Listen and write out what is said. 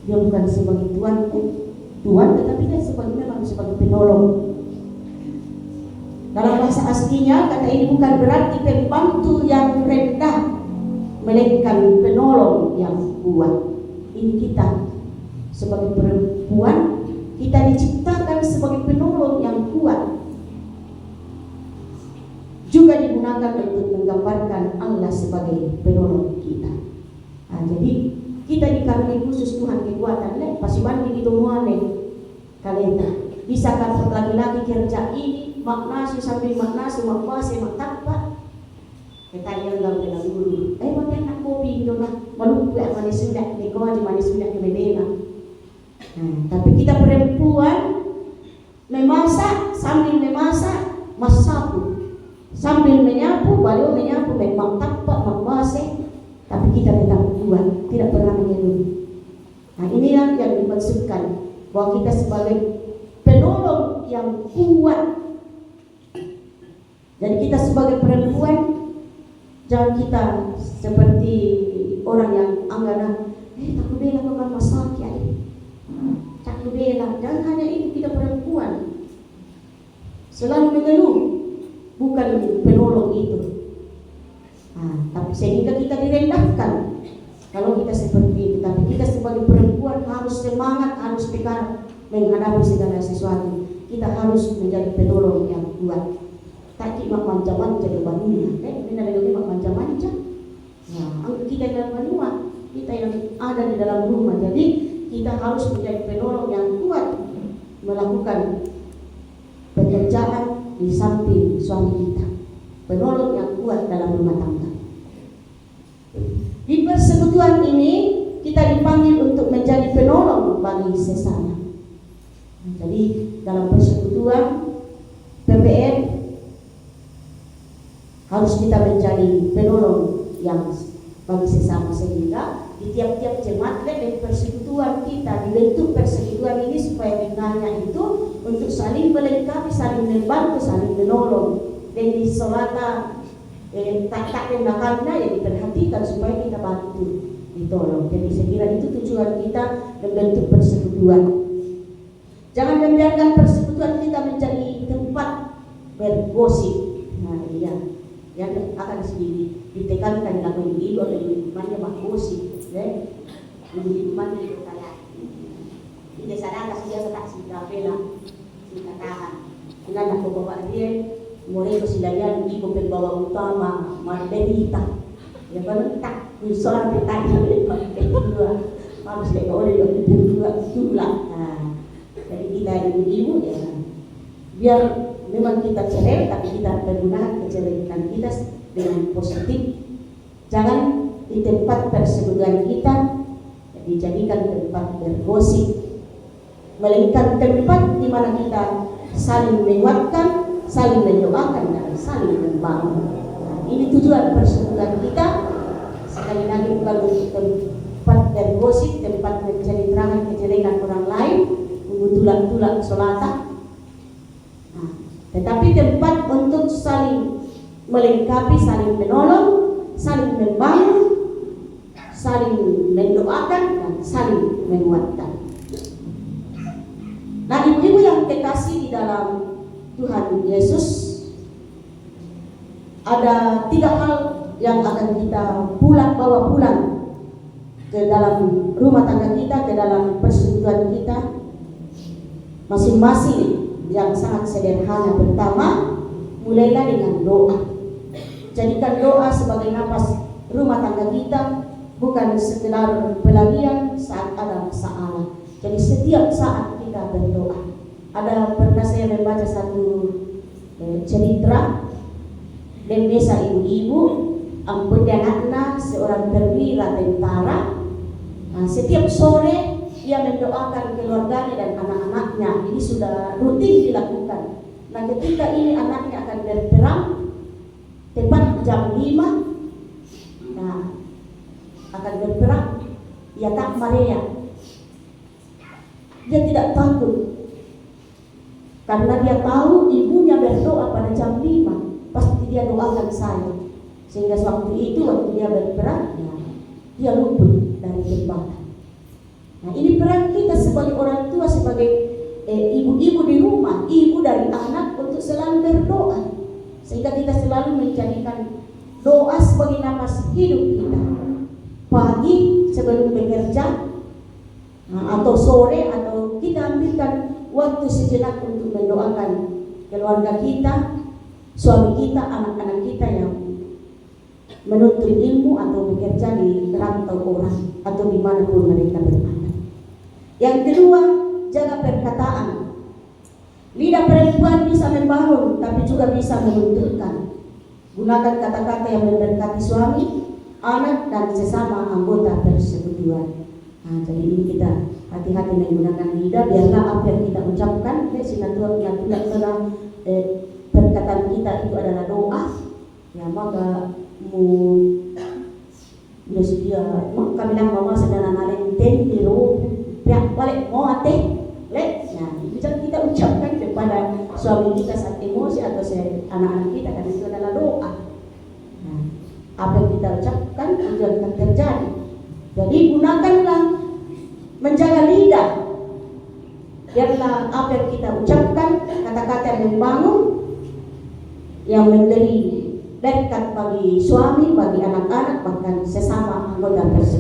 Dia bukan sebagai Tuhan, tetapi dia memang sebagai penolong. Dalam bahasa aslinya kata ini bukan berarti pembantu yang rendah, melainkan penolong yang kuat. Ini kita sebagai perempuan, kita diciptakan sebagai penolong yang kuat, juga digunakan untuk menggambarkan Allah sebagai penolong kita. Jadi kita dikaruniai khusus Tuhan kekuatan. Pasti banding itu muane kalenda. Bisa kan lagi-lagi kerja ini maknasu sambil maknasu makpase maktakpa. Kita yang dalam guru. Makan nak kopi itu lah. Maluku yang manis sudah, negoa di manis sudah kebedena. Tapi kita perempuan memasak sambil memasak masapu. Sambil menyapu, beliau menyapu, memang tapak, membase, tapi kita tetap kuat, tidak pernah mengeluh. Ini yang dimaksudkan bahwa kita sebagai penolong yang kuat. Jadi kita sebagai perempuan, jangan kita seperti orang yang anggana, takut bela bakal masak ya, takut bela. Jangan hanya itu, kita perempuan selalu mengeluh. Bukan penolong itu. Tapi sehingga kita direndahkan kalau kita seperti itu. Tapi kita sebagai perempuan harus semangat, harus tegar menghadapi segala sesuatu. Kita harus menjadi penolong yang kuat. Tak cuma manja-manja di bangunan. Kita lagi manja-manja. Kita dalam benua, kita yang ada di dalam rumah. Jadi kita harus menjadi penolong yang kuat melakukan pekerjaan di samping suami kita, penolong yang kuat dalam rumah tangga. Di persekutuan ini kita dipanggil untuk menjadi penolong bagi sesama. Jadi dalam persekutuan PPM harus kita menjadi penolong yang bagi sesama, sehingga di tiap-tiap jemaat dan persekutuan kita dibentuk persekutuan ini supaya bingkangnya itu untuk saling melengkapi, saling membantu, saling menolong. Dan di solata tak tindakannya yang diperhatikan supaya kita bantu, ditolong. Jadi saya kira itu tujuan kita membentuk persekutuan. Jangan membiarkan persekutuan kita menjadi tempat bergosip. Yang akan ditekankan dalam ibu oleh ibunya makosi, ibunya itu kayak ini sadar kasih tak sih kapela si katakan, kita nak bawa dia, mulai persidangan ibu pembawa utama Margarita, ya kalau tak usaha bertanya kedua, harus dia oleh kedua itulah. Jadi kita ibu ya, biar memang kita cerai, tapi kita menggunakan keceriaan kita dengan positif. Jangan di tempat persekutuan kita dijadikan tempat bergosip, melainkan tempat di mana kita saling menguatkan, saling mendoakan, dan saling membangun. Ini tujuan persekutuan kita. Sekali lagi bukan untuk tempat bergosip, tempat mencari terang kejelekan orang lain, tulak-tulak solata. Tetapi tempat untuk saling melengkapi, saling menolong, saling membangun, saling mendoakan, dan saling menguatkan. Nah, ibu-ibu yang kekasih di dalam Tuhan Yesus, ada 3 hal yang akan kita bawa pulang ke dalam rumah tangga kita, ke dalam persekutuan kita masing-masing, yang sangat sederhana. Pertama, mulailah dengan doa. Jadikan doa sebagai napas rumah tangga kita, bukan sekedar pelagian saat ada masalah. Jadi setiap saat kita berdoa. Pernah saya membaca satu cerita dan desa ibu-ibu anaknya seorang perwira tentara. Setiap sore dia mendoakan keluarganya dan anak-anaknya. Ini sudah rutin dilakukan. Nah, ketika ini anaknya akan berperang, tepat jam 5, akan berperang, dia tak Maria. Dia tidak takut, karena dia tahu ibunya berdoa pada jam 5, pasti dia doakan saya. Sehingga waktu itu, waktu dia berperang, dia luput dari tembakan. Nah, ini peran kita sebagai orang tua, sebagai ibu-ibu di rumah, ibu dari anak, untuk selalu berdoa, sehingga kita selalu menjadikan doa sebagai napas hidup kita. Pagi sebelum bekerja, atau sore, atau kita ambilkan waktu sejenak untuk mendoakan keluarga kita, suami kita, anak-anak kita yang menuntut ilmu atau bekerja di rantau orang atau dimanapun mereka berada. Yang kedua, jaga perkataan. Lidah perempuan bisa membangun, tapi juga bisa menunturkan. Gunakan kata-kata yang memberkati suami, anak, dan sesama anggota persekutuan. Nah, jadi ini kita hati-hati menggunakan lidah, biarlah apa yang kita ucapkan, perkataan kita itu adalah doa. Ya, maka dia kami bilang mama sedang nalenten di roh pihak balik mau ate lek. Nah, itu kita ucapkan kepada suami kita saat emosi atau anak-anak kita, karena itu adalah doa. Nah, apa yang kita ucapkan itu akan terjadi. Jadi gunakanlah menjaga lidah, biarlah apa yang kita ucapkan kata-kata yang membangun, yang memberi berkat bagi suami, bagi anak-anak, bahkan sesama anggota persekutuan.